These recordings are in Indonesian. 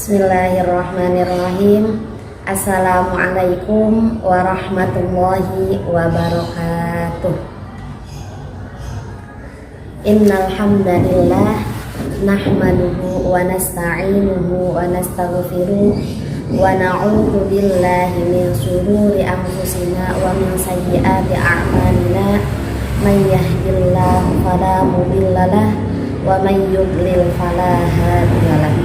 Bismillahirrahmanirrahim. Assalamualaikum warahmatullahi wabarakatuh. Innal hamdalillah nahmaduhu wa nasta'inuhu wa nastaghfiruh wa na'udzu billahi min shururi anfusina wa min sayyiati a'malina. May yahdihillahu fala mudhillalah wa may yudlil fala hadiyalah.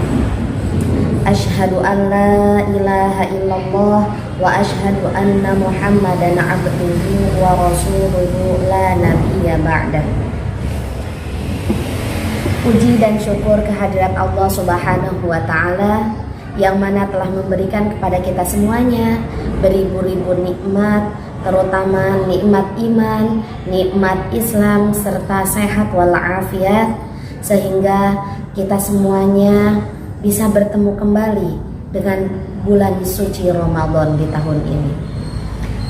Asyhadu an la ilaha illallah wa asyhadu anna Muhammadan abduhu wa rasuluhu la nabiyya ba'dah. Puji dan syukur kehadirat Allah Subhanahu wa taala yang mana telah memberikan kepada kita semuanya beribu-ribu nikmat, terutama nikmat iman, nikmat Islam serta sehat walafiat, sehingga kita semuanya bisa bertemu kembali dengan bulan suci Ramadan di tahun ini.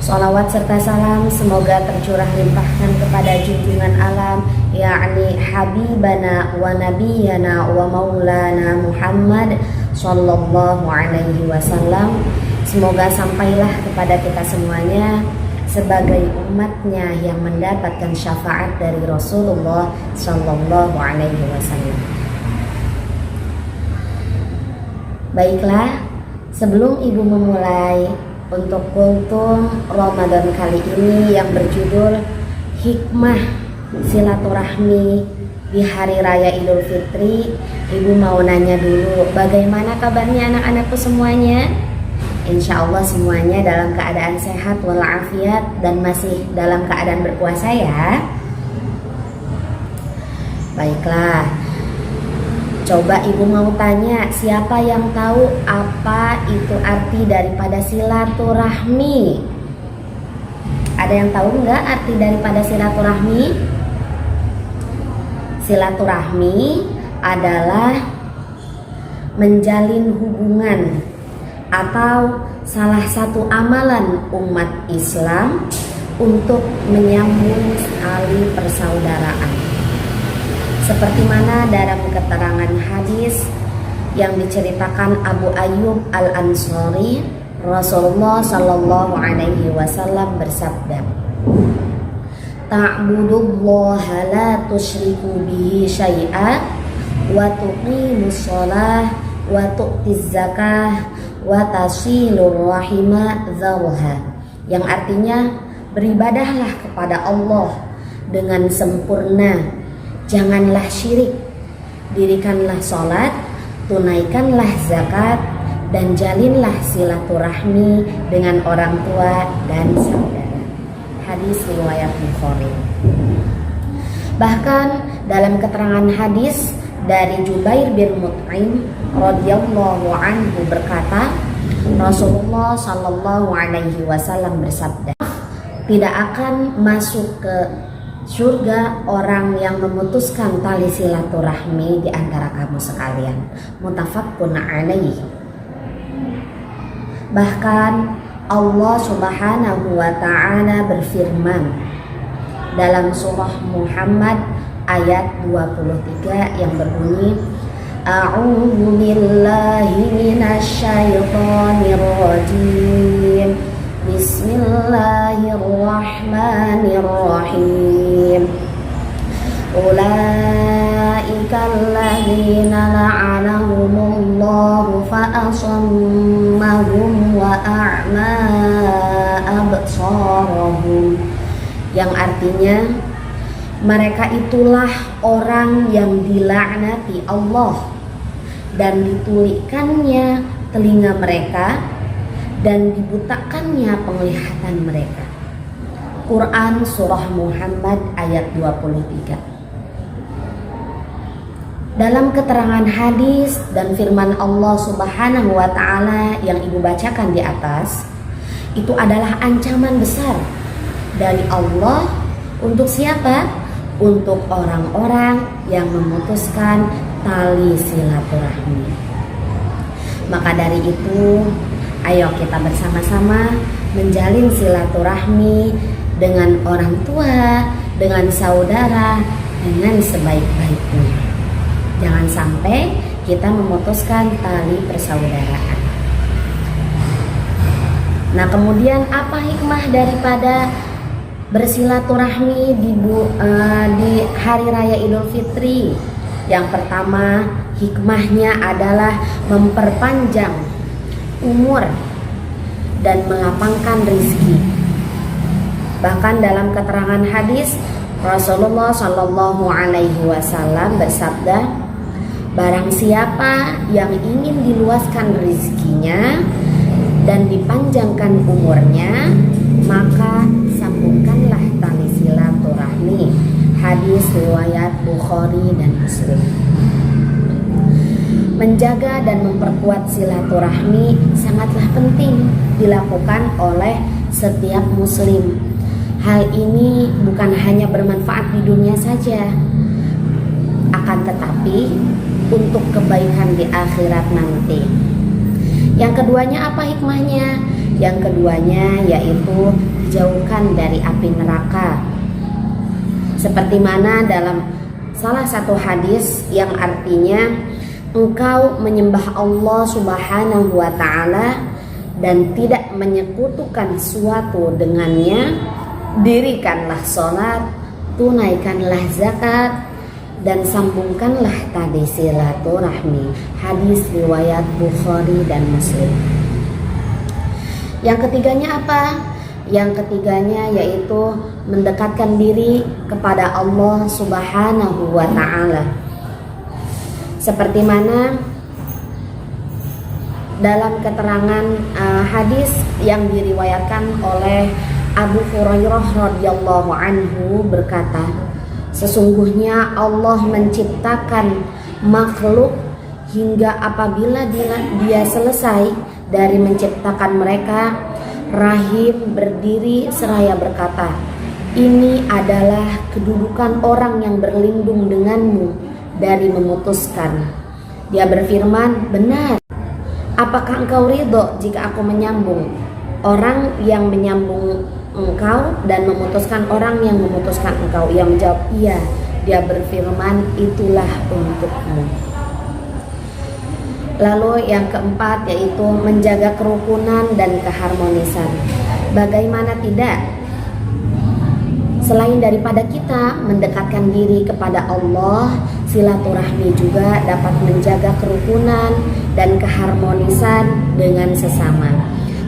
Sholawat serta salam semoga tercurah limpahkan kepada junjungan alam, yakni Habibana wa Nabiyana wa Maulana Muhammad Sallallahu Alaihi Wasallam. Semoga sampailah kepada kita semuanya sebagai umatnya yang mendapatkan syafaat dari Rasulullah Sallallahu Alaihi Wasallam. Baiklah, sebelum ibu memulai untuk kultum Ramadan kali ini yang berjudul Hikmah Silaturahmi di Hari Raya Idul Fitri, ibu mau nanya dulu, bagaimana kabarnya anak-anakku semuanya? Insya Allah semuanya dalam keadaan sehat walafiat dan masih dalam keadaan berpuasa ya. Baiklah, coba ibu mau tanya, siapa yang tahu apa itu arti daripada silaturahmi? Ada yang tahu nggak arti daripada silaturahmi? Silaturahmi adalah menjalin hubungan atau salah satu amalan umat Islam untuk menyambung tali persaudaraan. Seperti mana dalam keterangan hadis yang diceritakan Abu Ayyub Al-Ansari, Rasulullah Sallallahu Alaihi Wasallam bersabda, "Ta'budullaha la tusyriku bihi syai'a wa tuqimus shalah wa tu'tiz zakah wa tasilur rahima dzawha." Yang artinya, beribadahlah kepada Allah dengan sempurna, janganlah syirik, dirikanlah sholat, tunaikanlah zakat, dan jalinlah silaturahmi dengan orang tua dan saudara. Hadis riwayat Bukhari. Bahkan dalam keterangan hadis dari Jubair bin Mut'im radhiyallahu anhu berkata, Rasulullah Sallallahu Alaihi Wasallam bersabda, tidak akan masuk ke surga orang yang memutuskan tali silaturahmi di antara kamu sekalian. Muttafaqun alaih. Bahkan Allah Subhanahu wa taala berfirman dalam surah Muhammad ayat 23 yang berbunyi, A'udzu billahi minasyaitonir rajim. Bismillahirrahmanirrahim. Ulaika alladzina la'anahumullahu fa'asammahum wa a'ma absarahum. Yang artinya, mereka itulah orang yang dilaknati Allah dan ditulikannya telinga mereka dan dibutakannya penglihatan mereka. Quran Surah Muhammad ayat 23. Dalam keterangan hadis dan firman Allah Subhanahu wa taala yang ibu bacakan di atas, itu adalah ancaman besar dari Allah untuk siapa? Untuk orang-orang yang memutuskan tali silaturahmi. Maka dari itu, ayo kita bersama-sama menjalin silaturahmi dengan orang tua, dengan saudara, dengan sebaik-baiknya. Jangan sampai kita memutuskan tali persaudaraan. Nah, kemudian apa hikmah daripada bersilaturahmi di hari raya Idul Fitri? Yang pertama, hikmahnya adalah memperpanjang umur dan melapangkan rizki. Bahkan dalam keterangan hadis, Rasulullah Shallallahu Alaihi Wasallam bersabda, barang siapa yang ingin diluaskan rizkinya dan dipanjangkan umurnya, maka sambungkanlah tali silaturahmi. Hadis riwayat Bukhari dan Muslim. Menjaga dan memperkuat silaturahmi sangatlah penting dilakukan oleh setiap muslim. Hal ini bukan hanya bermanfaat di dunia saja, akan tetapi untuk kebaikan di akhirat nanti. Yang keduanya apa hikmahnya? Yang keduanya yaitu dijauhkan dari api neraka. Seperti mana dalam salah satu hadis yang artinya, engkau menyembah Allah Subhanahu wa Ta'ala dan tidak menyekutukan suatu dengannya, dirikanlah sholat, tunaikanlah zakat, dan sambungkanlah tali silaturahmi. Hadis riwayat Bukhari dan Muslim. Yang ketiganya apa? Yang ketiganya yaitu mendekatkan diri kepada Allah Subhanahu wa Ta'ala. Seperti mana dalam keterangan hadis yang diriwayatkan oleh Abu Hurairah radhiyallahu anhu berkata, sesungguhnya Allah menciptakan makhluk hingga apabila dia selesai dari menciptakan mereka, rahim berdiri seraya berkata, ini adalah kedudukan orang yang berlindung denganmu dari memutuskan. Dia berfirman, benar. Apakah engkau ridho jika aku menyambung orang yang menyambung engkau dan memutuskan orang yang memutuskan engkau? Ia menjawab, iya. Dia berfirman, itulah untukmu. Lalu yang keempat yaitu menjaga kerukunan dan keharmonisan. Bagaimana tidak? Selain daripada kita mendekatkan diri kepada Allah, silaturahmi juga dapat menjaga kerukunan dan keharmonisan dengan sesama.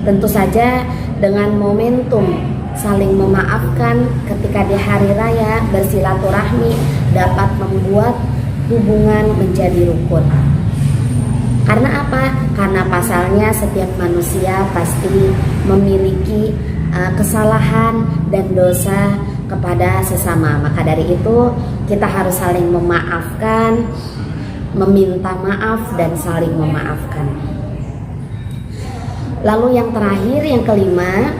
Tentu saja dengan momentum saling memaafkan ketika di hari raya, bersilaturahmi dapat membuat hubungan menjadi rukun. Karena apa? Karena pasalnya setiap manusia pasti memiliki kesalahan dan dosa kepada sesama. Maka dari itu kita harus saling memaafkan, meminta maaf dan saling memaafkan. Lalu yang terakhir, yang kelima,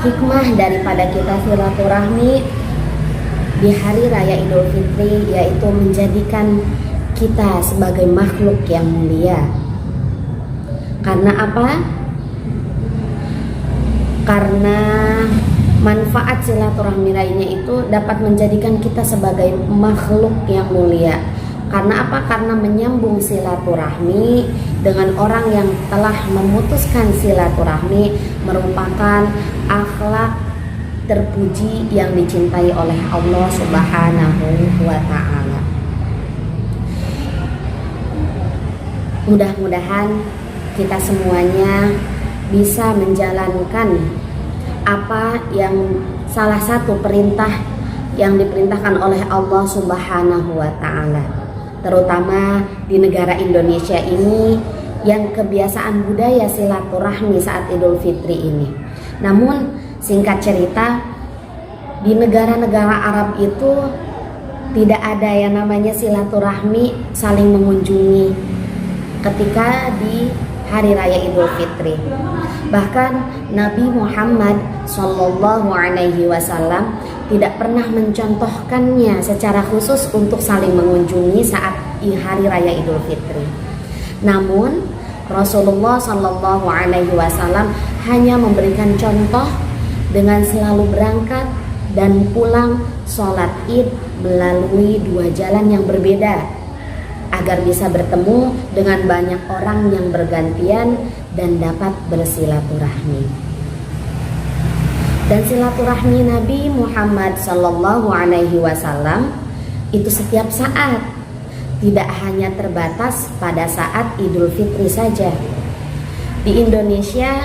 hikmah daripada kita silaturahmi di hari raya Idul Fitri yaitu menjadikan kita sebagai makhluk yang mulia. Karena apa? Karena manfaat silaturahmi lainnya itu dapat menjadikan kita sebagai makhluk yang mulia. Karena apa? Karena menyambung silaturahmi dengan orang yang telah memutuskan silaturahmi merupakan akhlak terpuji yang dicintai oleh Allah Subhanahu wa Ta'ala. Mudah-mudahan kita semuanya bisa menjalankan apa yang salah satu perintah yang diperintahkan oleh Allah Subhanahu wa Ta'ala, terutama di negara Indonesia ini yang kebiasaan budaya silaturahmi saat Idul Fitri ini. Namun singkat cerita, di negara-negara Arab itu tidak ada yang namanya silaturahmi saling mengunjungi ketika di hari raya Idul Fitri. Bahkan Nabi Muhammad Shallallahu Alaihi Wasallam tidak pernah mencontohkannya secara khusus untuk saling mengunjungi saat di hari raya Idul Fitri. Namun Rasulullah Shallallahu Alaihi Wasallam hanya memberikan contoh dengan selalu berangkat dan pulang sholat Id melalui dua jalan yang berbeda. agar bisa bertemu dengan banyak orang yang bergantian dan dapat bersilaturahmi. Dan silaturahmi Nabi Muhammad Sallallahu Alaihi Wasallam itu setiap saat, tidak hanya terbatas pada saat Idul Fitri saja. Di Indonesia,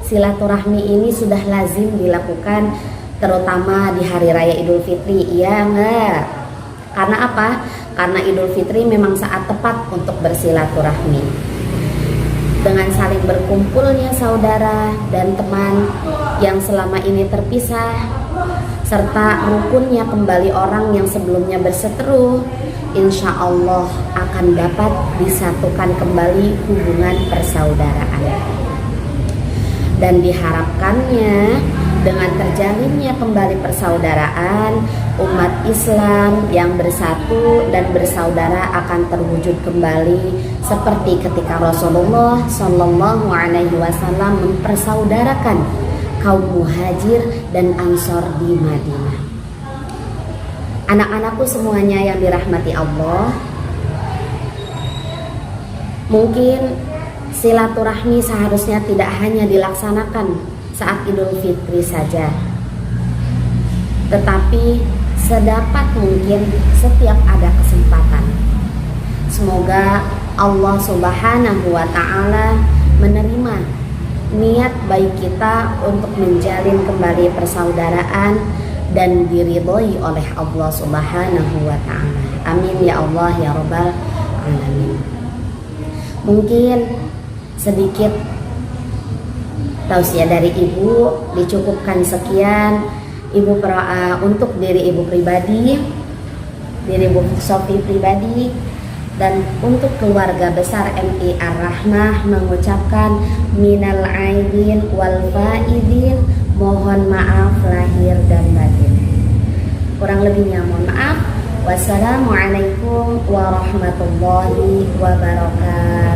silaturahmi ini sudah lazim dilakukan, terutama di hari raya Idul Fitri. Iya enggak? Karena apa? Karena Idul Fitri memang saat tepat untuk bersilaturahmi. Dengan saling berkumpulnya saudara dan teman yang selama ini terpisah, serta rukunnya kembali orang yang sebelumnya berseteru, insya Allah akan dapat disatukan kembali hubungan persaudaraan. Dan diharapkannya dengan terjalinnya kembali persaudaraan, umat Islam yang bersatu dan bersaudara akan terwujud kembali seperti ketika Rasulullah Shallallahu Alaihi Wasallam mempersaudarakan kaum muhajir dan ansor di Madinah. Anak-anakku semuanya yang dirahmati Allah, mungkin silaturahmi seharusnya tidak hanya dilaksanakan saat Idul Fitri saja, tetapi sedapat mungkin setiap ada kesempatan. Semoga Allah Subhanahu wa Ta'ala menerima niat baik kita untuk menjalin kembali persaudaraan dan diridhoi oleh Allah Subhanahu wa Ta'ala. Amin ya Allah ya Rabbal Alamin. Mungkin sedikit tausiah dari ibu, dicukupkan sekian. Ibu untuk diri ibu pribadi, diri ibu Sofi pribadi, dan untuk keluarga besar MI Ar-Rahmah mengucapkan minal aidin wal faidin, mohon maaf lahir dan batin. Kurang lebihnya mohon maaf. Wassalamualaikum warahmatullahi wabarakatuh.